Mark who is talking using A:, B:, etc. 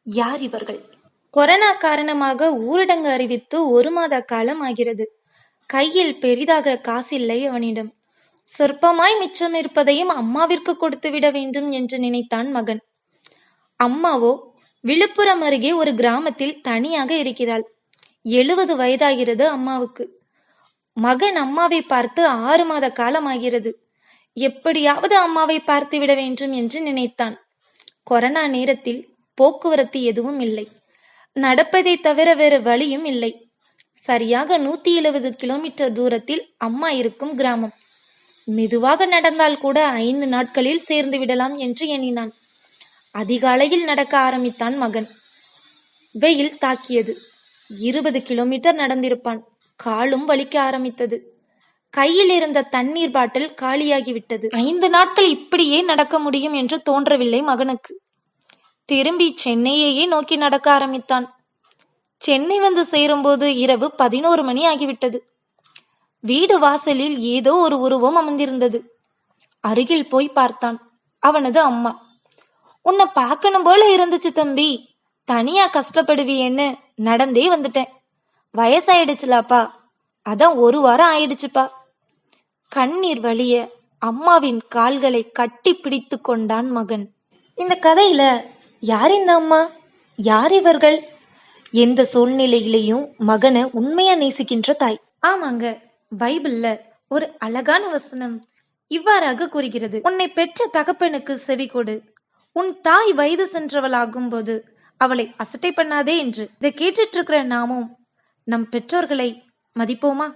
A: யார் இவர்கள்? கொரோனா காரணமாக ஊரடங்கு அறிவித்து 1 மாத காலம் ஆகிறது. கையில் பெரிதாக காசில்லை அவனிடம். சொற்பமாய் மிச்சம் இருப்பதையும் அம்மாவிற்கு கொடுத்துவிட வேண்டும் என்று நினைத்தான் மகன். அம்மாவோ விழுப்புரம் அருகே ஒரு கிராமத்தில் தனியாக இருக்கிறாள். 70 வயதாகிறது அம்மாவுக்கு. மகன் அம்மாவை பார்த்து 6 மாத காலம் ஆகிறது. எப்படியாவது அம்மாவை பார்த்துவிட வேண்டும் என்று நினைத்தான். கொரோனா நேரத்தில் போக்குவரத்து எதுவும் இல்லை. நடப்பதை தவிர வேறு வழியும் இல்லை. சரியாக 170 கிலோமீட்டர் தூரத்தில் அம்மா இருக்கும் கிராமம். மெதுவாக நடந்தால் கூட 5 நாட்களில் சேர்ந்து விடலாம் என்று எண்ணினான். அதிகாலையில் நடக்க ஆரம்பித்தான் மகன். வெயில் தாக்கியது. 20 கிலோமீட்டர் நடந்திருப்பான். காலும் வலிக்க ஆரம்பித்தது. கையில் இருந்த தண்ணீர் பாட்டில் காலியாகிவிட்டது. 5 நாட்கள் இப்படியே நடக்க முடியும் என்று தோன்றவில்லை மகனுக்கு. திரும்பி சென்னையையே நோக்கி நடக்க ஆரம்பித்தான். சென்னை வந்து சேரும்போது இரவு 11 மணி ஆகிவிட்டது. வீடு வாசலில் ஏதோ ஒரு உருவம் அமர்ந்திருந்தது. அருகில் போய் பார்த்தான். அவனது அம்மா. உன்னை பார்க்கணும் போல இருந்துச்சு தம்பி, தனியா கஷ்டப்படுவியேன்னு நடந்தே வந்துட்டேன். வயசாயிடுச்சுலாப்பா, அதான் 1 வாரம் ஆயிடுச்சுப்பா. கண்ணீர் வழிய அம்மாவின் கால்களை கட்டி பிடித்து கொண்டான் மகன். இந்த கதையில யார் இந்த அம்மா, யார் இவர்கள்? எந்த சூழ்நிலையிலையும் மகனை உண்மையா நேசிக்கின்ற தாய். ஆமாங்க, பைபிள்ல ஒரு அழகான வசனம் இவ்வாறாக கூறுகிறது, உன்னை பெற்ற தகப்பனுக்கு செவி கொடு, உன் தாய் வயது சென்றவளாகும் போது அவளை அசட்டை பண்ணாதே என்று. இதை கேட்டுட்டு இருக்கிற நாமும் நம் பெற்றோர்களை மதிப்போமா?